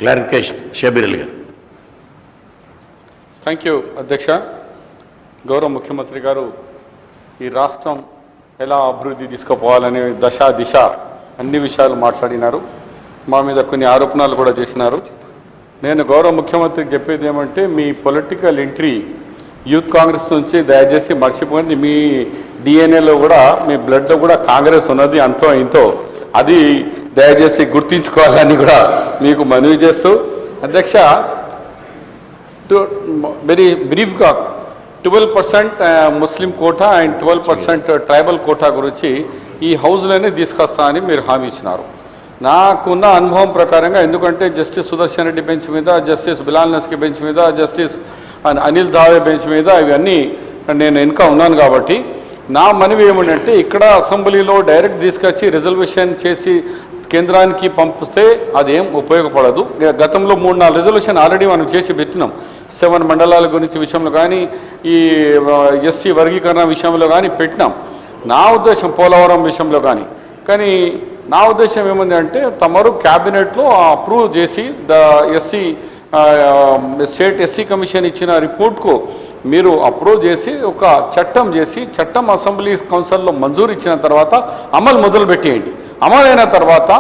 Clarification Shabbir Ali గారు. Thank you అధ్యక్ష. గౌరవ ముఖ్యమంత్రి గారు ఈ రాష్ట్రం ఎలా అభివృద్ధి తీసుకుపోవాలనే దిశ అన్ని విషయాలు మాట్లాడినారు. మా మీద కొన్ని ఆరోపణలు కూడా చేసినారు. నేను గౌరవ ముఖ్యమంత్రికి చెప్పేది ఏమంటే, మీ పొలిటికల్ ఎంట్రీ యూత్ కాంగ్రెస్ నుంచి దయచేసి మర్చిపోయింది. మీ డిఎన్ఏలో కూడా, మీ బ్లడ్లో కూడా కాంగ్రెస్ ఉన్నది, అంతో ఇంతో. అది దయచేసి గుర్తించుకోవాలని కూడా మీకు మనవి చేస్తూ, అధ్యక్ష వెరీ బ్రీఫ్గా 12% ముస్లిం కోటా అండ్ 12% ట్రైబల్ కోటా గురించి ఈ హౌస్లోనే తీసుకొస్తా అని మీరు హామీ ఇచ్చినారు. నాకున్న అనుభవం ప్రకారంగా, ఎందుకంటే జస్టిస్ సుదర్శన్ రెడ్డి బెంచ్ మీద, జస్టిస్ బిలాల్ నస్కీ బెంచ్ మీద, జస్టిస్ అనిల్ దావే బెంచ్ మీద ఇవన్నీ నేను ఇంకా ఉన్నాను కాబట్టి, నా మనవి ఏమిటంటే, ఇక్కడ అసెంబ్లీలో డైరెక్ట్ తీసుకొచ్చి రిజర్వేషన్ చేసి కేంద్రానికి పంపిస్తే అదేం ఉపయోగపడదు. గతంలో 3-4 రిజల్యూషన్ ఆల్రెడీ మనం చేసి పెట్టినాం. 7 మండలాల గురించి విషయంలో కానీ, ఈ ఎస్సీ వర్గీకరణ విషయంలో కానీ పెట్టినాం. నా ఉద్దేశం పోలవరం విషయంలో కానీ నా ఉద్దేశం ఏముంది అంటే, తమరు క్యాబినెట్లో అప్రూవ్ చేసి స్టేట్ ఎస్సీ కమిషన్ ఇచ్చిన రిపోర్ట్కు మీరు అప్రూవ్ చేసి ఒక చట్టం అసెంబ్లీ కౌన్సిల్లో మంజూరు ఇచ్చిన తర్వాత అమలు మొదలుపెట్టేయండి. అమలైన తర్వాత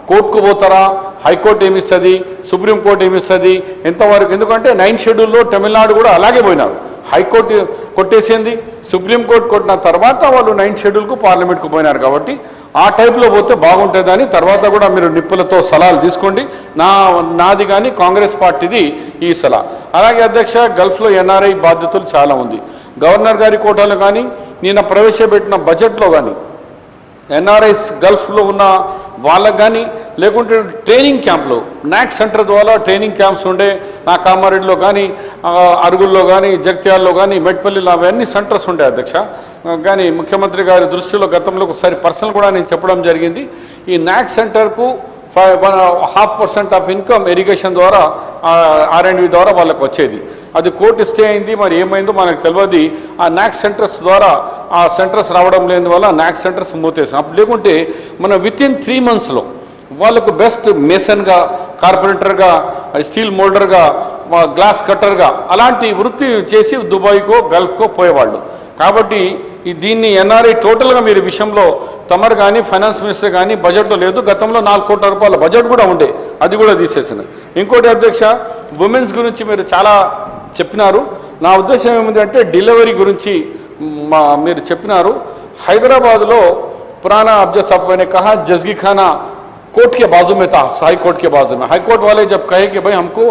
కోర్టుకు పోతారా, హైకోర్టు ఏమిస్తుంది, సుప్రీంకోర్టు ఏమిస్తుంది, ఎంతవరకు? ఎందుకంటే 9th షెడ్యూల్లో తమిళనాడు కూడా అలాగే పోయినారు. హైకోర్టు కొట్టేసింది, సుప్రీంకోర్టు కొట్టిన తర్వాత వాళ్ళు 9th షెడ్యూల్కు పార్లమెంట్కు పోయినారు. కాబట్టి ఆ టైప్లో పోతే బాగుంటుందని తర్వాత కూడా మీరు నిప్పులతో సలహాలు తీసుకోండి. నాది కానీ కాంగ్రెస్ పార్టీది ఈ సలహా. అలాగే అధ్యక్ష, గల్ఫ్లో ఎన్ఆర్ఐ బాధ్యతలు చాలా ఉంది. గవర్నర్ గారి కోటాలో కానీ, నిన్న ప్రవేశపెట్టిన బడ్జెట్లో కానీ ఎన్ఆర్ఐస్ గల్ఫ్లో ఉన్న వాళ్ళకు కానీ, లేకుంటే ట్రైనింగ్ క్యాంప్లో నాక్ సెంటర్ ద్వారా ట్రైనింగ్ క్యాంప్స్ ఉండే, నా కామారెడ్డిలో కానీ, అరుగుల్లో కానీ, జగిత్యాలలో కానీ, మెట్పల్లిలో అవన్నీ సెంటర్స్ ఉండే అధ్యక్ష. కానీ ముఖ్యమంత్రి గారి దృష్టిలో గతంలో ఒకసారి పర్సనల్ కూడా నేను చెప్పడం జరిగింది. ఈ నాక్ సెంటర్కు 1.5% ఆఫ్ ఇన్కమ్ ఇరిగేషన్ ద్వారా, R&D ద్వారా వాళ్ళకు వచ్చేది. అది కోర్టు స్టే అయింది, మరి ఏమైందో మనకు తెలియదు. ఆ నాక్ సెంటర్స్ ద్వారా ఆ సెంటర్స్ రావడం లేని వల్ల నాక్ సెంటర్స్ మూతేసాం. అప్పుడు లేకుంటే మనం వితిన్ 3 monthsలో వాళ్ళకు బెస్ట్ మేసన్గా, కార్పొరేటర్గా, స్టీల్ మోల్డర్గా, గ్లాస్ కట్టర్గా అలాంటి వృత్తి చేసి దుబాయ్కో గల్ఫ్కో పోయేవాళ్ళు. కాబట్టి దీన్ని ఎన్ఆర్ఐ టోటల్గా మీరు విషయంలో తమరు కానీ, ఫైనాన్స్ మినిస్టర్ కానీ బడ్జెట్లో లేదు. గతంలో 4 కోట్ల రూపాయల బడ్జెట్ కూడా ఉండే, అది కూడా తీసేసింది. ఇంకోటి అధ్యక్ష, ఉమెన్స్ గురించి మీరు చాలా చెప్పినారు. నా ఉద్దేశం ఏమిటంటే, డెలివరీ గురించి మీరు చెప్పినారు. హైదరాబాద్లో పురానా अफजल साहब ने कहा जजगी खाना कोर्ट के बाजू में था, हाई कोर्ट के बाजू में. हाई कोर्ट वाले जब कहे कि भाई हमको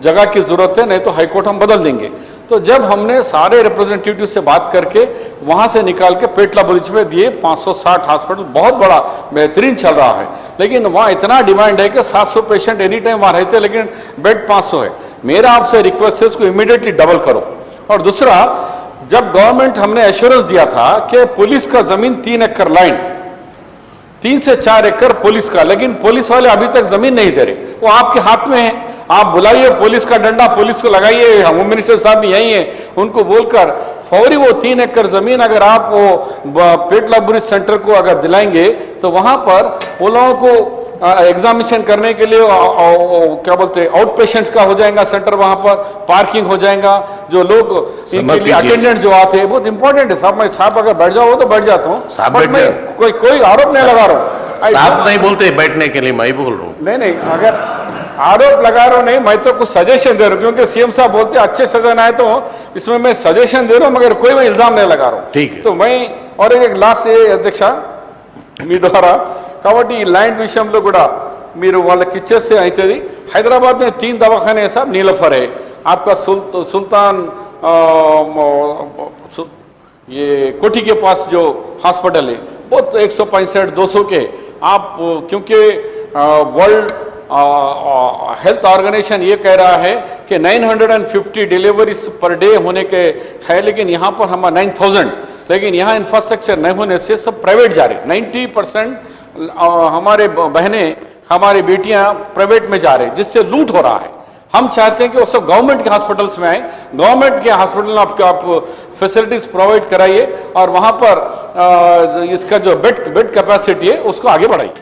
जगह की ज़रूरत है, नहीं तो हाई कोर्ट हम बदल देंगे, तो जब हमने सारे रिप्रेजेंटेटिव से बात करके वहाँ से निकाल के पेटला ब्रिज में दिए. 560 हॉस्पिटल बहुत बड़ा बेहतरीन चल रहा है, लेकिन वहाँ इतना डिमांड है कि 700 पेशेंट एनी टाइम वहाँ रहते हैं, लेकिन बेड 500 है. मेरा आपसे रिक्वेस्ट है, इसको इमीडिएटली डबल करो. और दूसरा, जब गवर्नमेंट हमने एश्योरेंस दिया था कि पुलिस का ज़मीन 3 एकड़ लाइन, 3 से 4 एकड़ पुलिस का, लेकिन पुलिस वाले अभी तक ज़मीन नहीं दे रहे. वो आपके हाथ में है. आप बुलाइए पुलिस का डंडा, पुलिस को लगाइए. होम मिनिस्टर साहब भी यही है, उनको बोलकर फौरी वो 3 एकड़ ज़मीन अगर आप वो पेटला ब्रिज सेंटर को अगर दिलाएंगे, तो वहाँ पर वो लोगों को एग्जामिनेशन करने के लिए क्या बोलते हैं, आउट पेशेंट्स का हो जाएगा सेंटर, वहाँ पर पार्किंग हो जाएगा. जो लोग इनके लिए अटेंडेंट जो आते हैं, बहुत इंपॉर्टेंट है साहब. मैं साहब अगर बैठ जाओ तो बैठ जाता हूँ, मैं कोई आरोप नहीं लगा रहा हूँ. साहब नहीं बोलते बैठने के लिए, मैं ही बोल रहा हूँ. नहीं, अगर आरोप लगा रहा हूँ नहीं, मैं तो कुछ सजेशन दे रहा हूँ, क्योंकि सीएम साहब बोलते हैं अच्छे सजन आए, तो इसमें मैं सजेशन दे रहा हूँ, मगर कोई मैं इल्जाम नहीं लगा रहा हूँ. ठीक है. तो मैं और एक लास्ट ये अध्यक्ष మీ ద్వారా, కాబట్టి ఈ ల్యాండ్ విషయంలో కూడా మీరు వాళ్ళకి ఇచ్చేస్తే అవుతుంది. హైదరాబాద్ में 3 दवाखाने हैं साहब, नीलोफर है आपका, सुल्तान ये कोठी के पास जो हॉस्पिटल है, बहुत 165-200 के आप, क्योंकि वर्ल्ड हेल्थ ऑर्गेनाइजेशन ये कह रहा है कि 950 डिलीवरीज पर डे होने के है, लेकिन यहाँ पर हमारा 9000, लेकिन यहाँ इंफ्रास्ट्रक्चर नहीं होने से सब प्राइवेट जा रहे. 90% हमारे बहनें, हमारी बेटियां प्राइवेट में जा रहे हैं, जिससे लूट हो रहा है. हम चाहते हैं कि वो सब गवर्नमेंट के हॉस्पिटल्स में आए. गवर्नमेंट के हॉस्पिटल में आप फैसिलिटीज प्रोवाइड कराइए और वहाँ पर इसका जो बेड कैपेसिटी है उसको आगे बढ़ाइए.